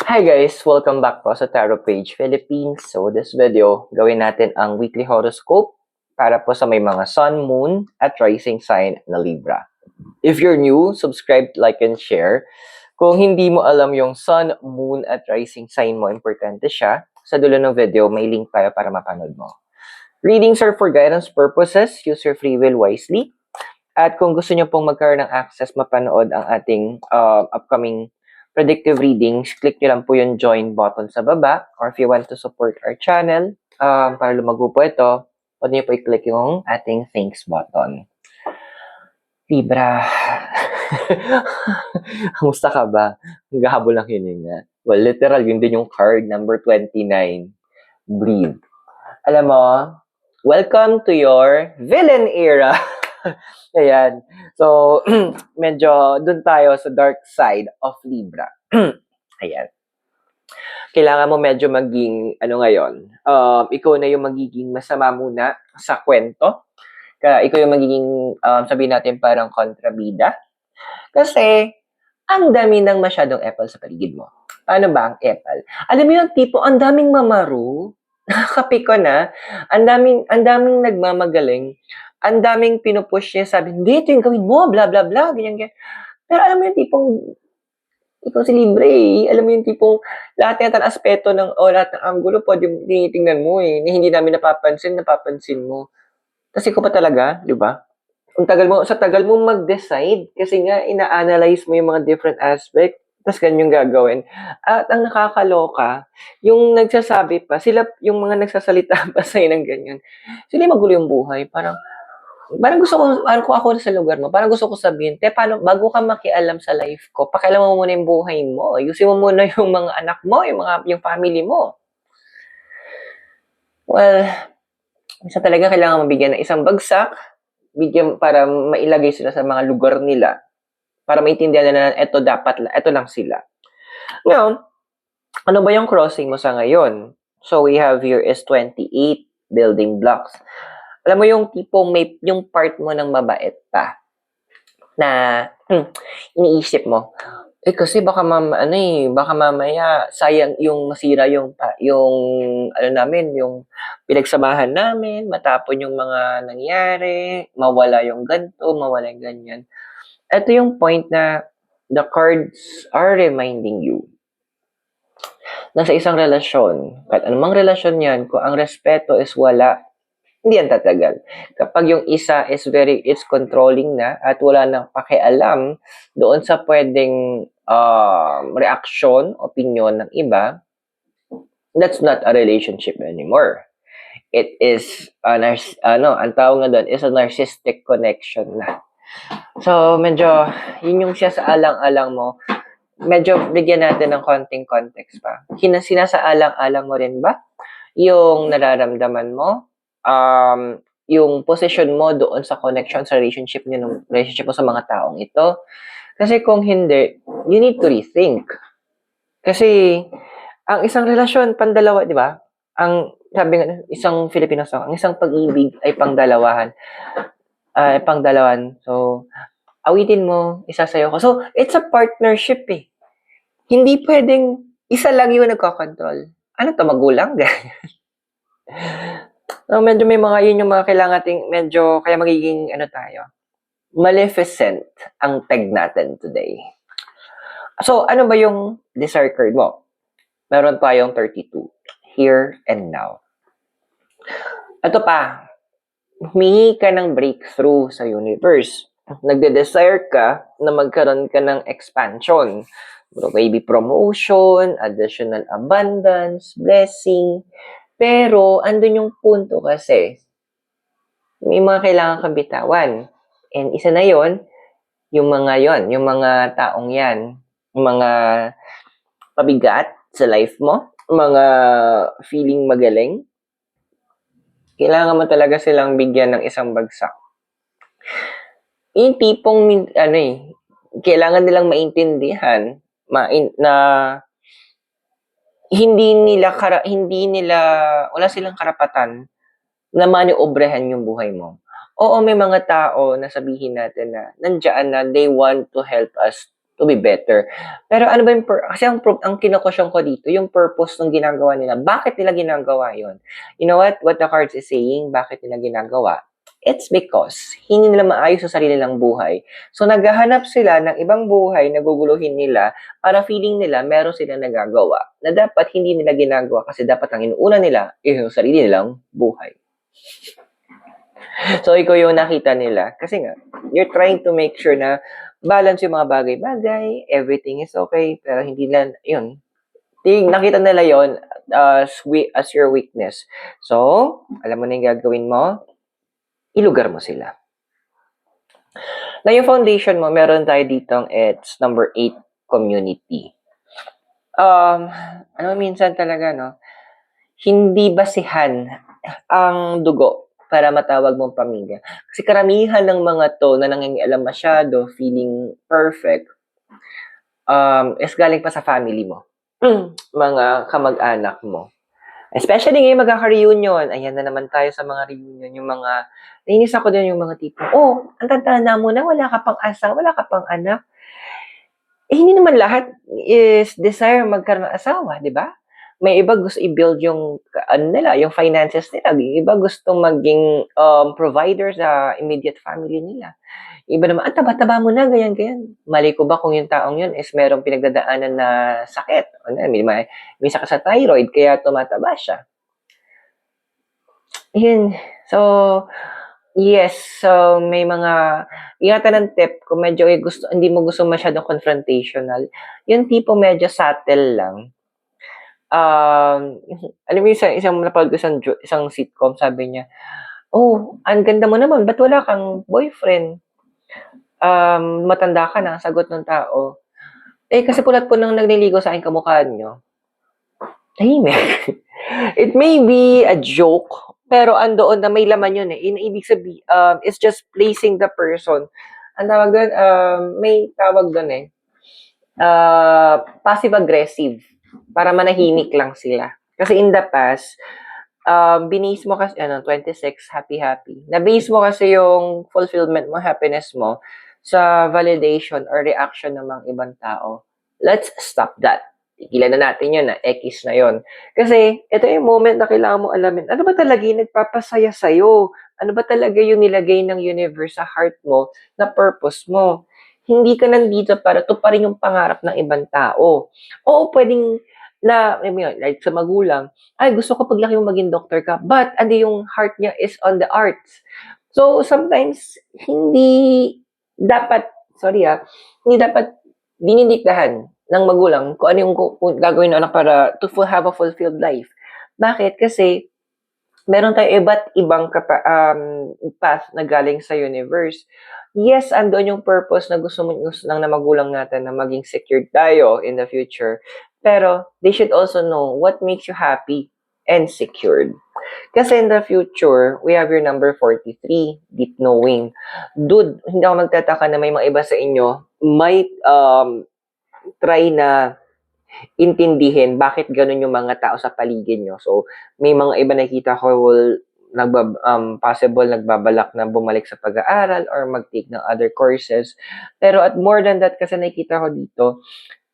Hi guys! Welcome back po sa Tarot Page Philippines. So this video, gawin natin ang weekly horoscope para po sa may mga Sun, Moon, at Rising sign na Libra. If you're new, subscribe, like, and share. Kung hindi mo alam yung Sun, Moon, at Rising sign mo, importante siya. Sa dulo ng video, may link tayo para mapanood mo. Readings are for guidance purposes. Use your free will wisely. At kung gusto nyo pong magkaroon ng access mapanood ang ating upcoming predictive readings, click nyo lang po yung join button sa baba. Or if you want to support our channel, para lumago po ito, pwede nyo po i-click yung ating thanks button. Libra. Kamusta ka ba? Hanggahabol lang yun nga. Well, literal, yun din yung card, number 29. Breathe. Alam mo, welcome to your villain era. Ayan. So, medyo dun tayo sa dark side of Libra. Ayan. Kailangan mo medyo maging, ngayon, ikaw na yung magiging masama muna sa kwento. Kaya ikaw yung magiging, sabihin natin parang kontrabida. Kasi, ang dami ng masyadong apple sa paligid mo. Paano ba ang apple? Alam mo yung tipo, ang daming mamaru. Nakakapi ko na. Ang daming nagmamagaling. Ang daming pinupush niya, sabi, hindi, ito yung gawin mo, bla bla bla, ganyan, ganyan. Pero alam mo yung tipong, ikaw si Libre eh. Alam mo yung tipong, lahat ng aspeto lahat ng angulo, pwede tinitingnan mo eh. Hindi namin napapansin mo. Tapos ikaw pa talaga, di ba? Sa tagal mo mag-decide, kasi nga, ina-analyze mo yung mga different aspect, tapos ganyan yung gagawin. At ang nakakaloka, yung nagsasabi pa, yung mga nagsasalita pa sa'yo ng ganyan, sila yung magulo yung buhay. Parang gusto ko, kung ako sa lugar mo, parang gusto ko sabihin, paano, bago ka makialam sa life ko, pakialam mo muna yung buhay mo. Ayusin mo muna yung mga anak mo, yung family mo. Well, isa talaga kailangan mabigyan ng isang bagsak, bigyan para mailagay sila sa mga lugar nila, para maintindihan na ito lang sila. Ngayon, ano ba yung crossing mo sa ngayon? So, we have here is 28 building blocks. Alam mo yung tipong yung part mo ng mabait pa na iniisip mo, kasi baka mamaya sayang yung masira yung namin, yung pinagsamahan namin, matapon yung mga nangyari, mawala yung ganito, mawala yung ganyan. Ito yung point na the cards are reminding you na sa isang relasyon, kahit anumang relasyon yan, kung ang respeto is wala, hindi yan tatagal. Kapag yung isa is it's controlling na at wala nang pakialam doon sa pwedeng reaction, opinion ng iba, that's not a relationship anymore. It is, ang tawag nga doon is a narcissistic connection na. So, medyo, yun yung siya sa alang-alang mo. Medyo bigyan natin ng konting context pa. Sinasaalang-alang mo rin ba yung nararamdaman mo? Yung position mo doon sa connection sa relationship mo sa mga taong ito. Kasi kung hindi, you need to rethink. Kasi ang isang relasyon pandalawa, di ba? Ang sabi nga isang Filipino song, ang isang pag-ibig ay pangdalawahan. So, awitin mo, isa sa'yo ko. So, it's a partnership eh. Hindi pwedeng isa lang yung nagkocontrol. Ano to, magulang? So, medyo may yun yung mga kailangan medyo, kaya magiging, tayo, maleficent ang tag natin today. So, ano ba yung desire card mo? Meron tayong 32. Here and now. Ito pa, humingi ka ng breakthrough sa universe. Nagde-desire ka na magkaroon ka ng expansion. Maybe promotion, additional abundance, blessing. Pero, andun yung punto kasi, may mga kailangan kang bitawan. And isa na yon, yung mga taong yan, yung mga pabigat sa life mo, mga feeling magaling, kailangan mo talaga silang bigyan ng isang bagsak. Yung tipong, kailangan nilang maintindihan na wala silang karapatan na maniobrehan yung buhay mo. Oo, may mga tao na sabihin natin na nandiyan na they want to help us to be better. Pero ano ba yung kasi ang kino-question ko dito, yung purpose ng ginagawa nila. Bakit nila ginagawa yon? You know what the cards is saying? Bakit nila ginagawa? It's because hindi nila maayos sa sarili nilang buhay. So, naghahanap sila ng ibang buhay na guguluhin nila para feeling nila meron silang nagagawa na dapat hindi nila ginagawa kasi dapat ang inuuna nila yung sarili nilang buhay. So, ikaw yung nakita nila. Kasi nga, you're trying to make sure na balance yung mga bagay-bagay, everything is okay, pero hindi lang, yun. Nakita nila yon as your weakness. So, alam mo na yung gagawin mo, ilugar mo sila. Na yung foundation mo, meron tayo ditong it's number 8, community. Ano minsan talaga, no? Hindi basihan ang dugo para matawag mong pamilya. Kasi karamihan ng mga to na nangingialam masyado, feeling perfect, is galing pa sa family mo. Mga kamag-anak mo. Especially ngayon magkaka-reunion. Ayan na naman tayo sa mga reunion. Yung mga, nainis ako din yung mga tipo, ang tanda mo na, wala ka pang asawa, wala ka pang anak. Hindi naman lahat is desire magkaroon ng asawa, di ba? May iba gusto i-build yung yung finances nila. Iba gustong maging provider sa immediate family nila. Iba naman, taba-taba mo na, ganyan. Mali ko ba kung yung taong yun is merong pinagdadaanan na sakit? May sakit sa thyroid, kaya tumataba siya. Yun. So, yes. So, may mga, ingatan ng tip, kung medyo hindi mo gusto masyadong confrontational, yung tipo medyo subtle lang. Alam mo, isang napanood ko isang sitcom, sabi niya, ang ganda mo naman, ba't wala kang boyfriend? Matanda ka na, sagot ng tao. Kasi pulat po nang nagliligo sa akin kamukha nyo. Tahimik. It may be a joke, pero andoon na may laman yun eh. Ibig sabihin, it's just placing the person. Ang tawag doon, may tawag doon eh. Passive-aggressive. Para manahimik lang sila. Kasi in the past, binase mo kasi, 26, happy. Na-base mo kasi yung fulfillment mo, happiness mo, sa validation or reaction ng mga ibang tao. Let's stop that. Tigilan na natin yun, na X na yun. Kasi, ito yung moment na kailangan mo alamin, ano ba talaga yung nagpapasaya sa'yo? Ano ba talaga yung nilagay ng universe sa heart mo na purpose mo? Hindi ka nandito para tuparin yung pangarap ng ibang tao. Oo, pwedeng like sa magulang, gusto ko paglaki mo maging doctor ka, but yung heart niya is on the arts. So, sometimes, hindi dapat dinidiktahan ng magulang kung ano yung gagawin ng anak para to have a fulfilled life. Bakit? Kasi, meron tayo iba't ibang path na galing sa universe. Yes, andun yung purpose na gusto lang na magulang natin na maging secured tayo in the future. Pero, they should also know what makes you happy and secured. Kasi in the future, we have your number 43, deep knowing. Dude, hindi ako magtataka na may mga iba sa inyo, might try na intindihin bakit ganun yung mga tao sa paligid nyo. So, may mga iba nakita ko possible nagbabalak na bumalik sa pag-aaral or mag-take ng other courses. Pero at more than that, kasi nakita ko dito,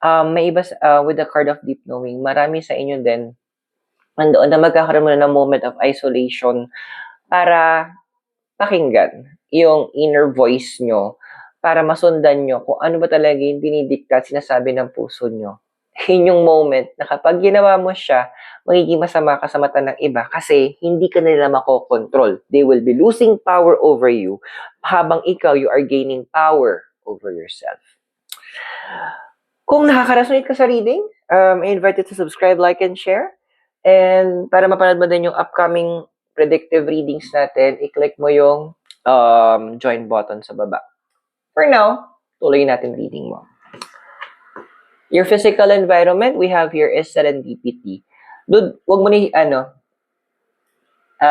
may iba with the card of deep knowing, marami sa inyo din andoon na magkakaroon mo na ng moment of isolation para pakinggan yung inner voice nyo para masundan nyo kung ano ba talaga yung dinidikta at sinasabi ng puso nyo. Yun yung moment na kapag ginawa mo siya, magiging masama ka sa mata ng iba kasi hindi ka nila makokontrol. They will be losing power over you habang ikaw, you are gaining power over yourself. Kung nakaka-resonate ka sa reading, I invite you to subscribe, like, and share. And para mapanood mo din yung upcoming predictive readings natin, i-click mo yung join button sa baba. For now, tuloy natin reading mo. Your physical environment we have here is serendipity. Dude, wag mo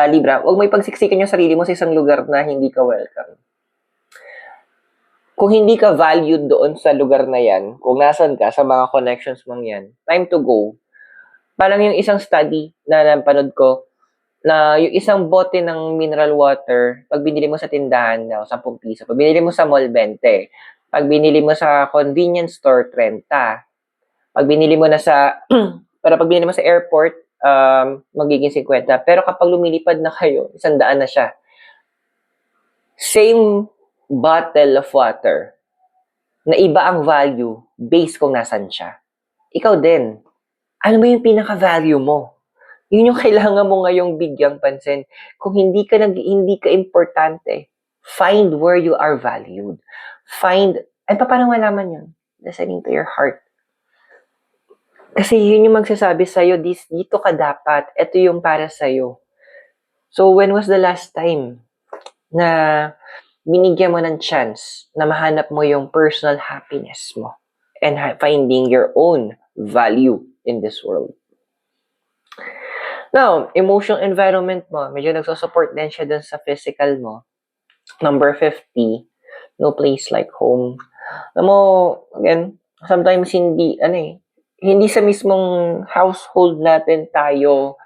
Libra, wag mo ipagsiksikan yung sarili mo sa isang lugar na hindi ka welcome. Kung hindi ka valued doon sa lugar na yan, kung nasan ka, sa mga connections mong yan, time to go. Parang yung isang study na napanood ko, na yung isang bote ng mineral water, pag binili mo sa tindahan, 10 piso. Pag binili mo sa mall, 20. Pag binili mo sa convenience store, 30. Pag binili mo na sa, pero pag binili mo sa airport, magiging 50. Pero kapag lumilipad na kayo, 100 na siya. Same bottle of water, na iba ang value based kung nasan siya. Ikaw din. Ano ba yung pinaka-value mo? Yun yung kailangan mo ngayong bigyang pansin. Kung hindi ka importante, find where you are valued. Paano malaman yun? Listening to your heart. Kasi yun yung magsasabi sa'yo, dito ka dapat, ito yung para sa'yo. So, when was the last time na binigyan mo ng chance na mahanap mo yung personal happiness mo and finding your own value in this world? Now, emotional environment mo, medyo nagsusupport din siya dun sa physical mo. Number 50, no place like home. Alam mo, again, sometimes hindi sa mismong household natin tayo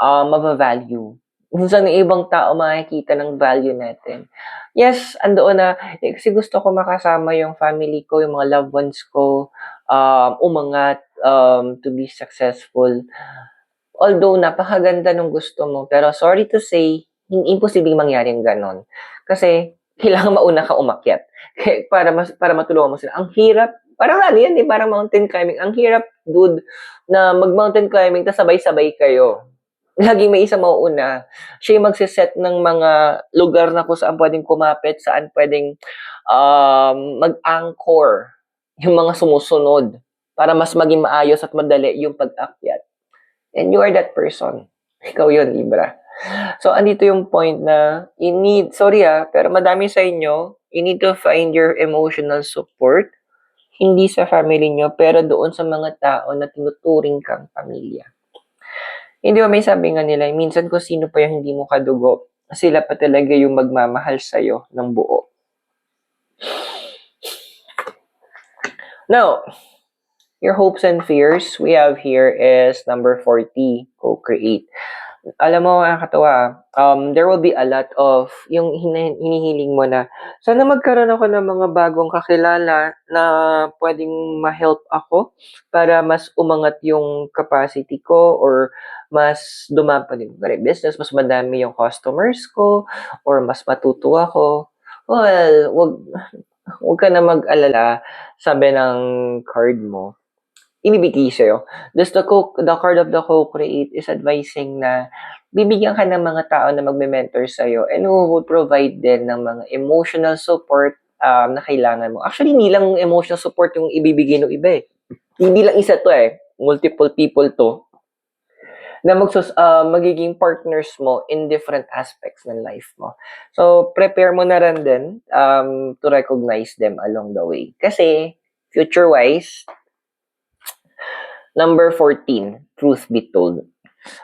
mabavalue. Minsan ng ibang tao makikita ng value natin. Yes, andoon na, kasi gusto ko makasama yung family ko, yung mga loved ones ko, umangat, to be successful. Although, napakaganda nung gusto mo, pero sorry to say, imposibleng mangyari yung ganon. Kasi, kailangan mauna ka umakyat. para matulungan mo sila. Ang hirap, parang yan, parang mountain climbing. Ang hirap, dude, na mag-mountain climbing, tas sabay-sabay kayo. Laging may isa mauuna. Siya yung magsiset ng mga lugar na kung saan pwedeng kumapit, saan pwedeng mag-anchor yung mga sumusunod para mas maging maayos at madali yung pag-akyat. And you are that person. Ikaw yun, Libra. So, andito yung point na pero madami sa inyo, you need to find your emotional support, hindi sa family nyo, pero doon sa mga tao na tinuturing kang pamilya. Hindi ba may sabi nga nila, minsan kung sino pa yung hindi mo kadugo, sila pa talaga yung magmamahal sa'yo ng buo. Now, your hopes and fears we have here is number 40, co-create. Alam mo, nakakatawa, there will be a lot of yung hinihiling mo na sana magkaroon ako ng mga bagong kakilala na pwedeng ma-help ako para mas umangat yung capacity ko or mas dumapa din yung business, mas madami yung customers ko or mas matuto ako. Well, wag ka na mag-alala, sabi ng card mo. Ibibigay sa'yo. The card of the co-create is advising na bibigyan ka ng mga tao na magme-mentor sa'yo and who will provide din ng mga emotional support na kailangan mo. Actually, hindi lang emotional support yung ibibigay ng iba eh. Hindi lang isa to eh. Multiple people to na magiging partners mo in different aspects ng life mo. So, prepare mo na rin din to recognize them along the way. Kasi, future-wise, number 14, truth be told.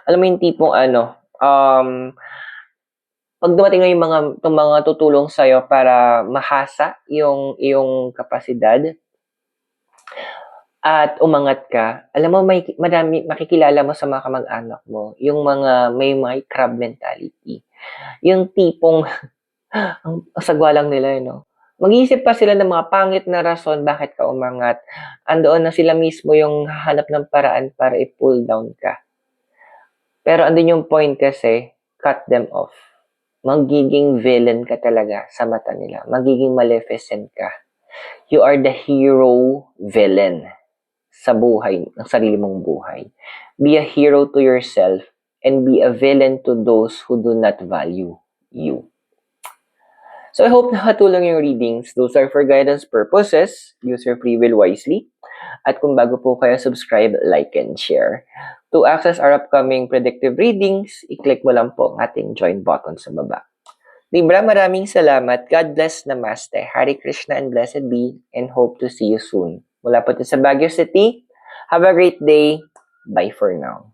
Alam mo yung tipong pag dumating na yung mga tutulong sa'yo para mahasa yung iyong kapasidad at umangat ka, alam mo madami makikilala mo sa mga kamag-anak mo, yung mga may crab mentality. Yung tipong ang sagwa lang nila, mag-iisip pa sila ng mga pangit na rason bakit ka umangat. Andoon na sila mismo yung hahanap ng paraan para i-pull down ka. Pero andun yung point kasi, cut them off. Magiging villain ka talaga sa mata nila. Magiging maleficent ka. You are the hero villain sa buhay, ng sarili mong buhay. Be a hero to yourself and be a villain to those who do not value you. So I hope nakatulong yung readings. Those are for guidance purposes. Use your free will wisely. At kung bago po kayo, subscribe, like, and share. To access our upcoming predictive readings, i-click mo lang po ang ating join button sa baba. Libra, maraming salamat. God bless, Namaste. Hare Krishna and blessed be, and hope to see you soon. Mula po sa Baguio City, have a great day. Bye for now.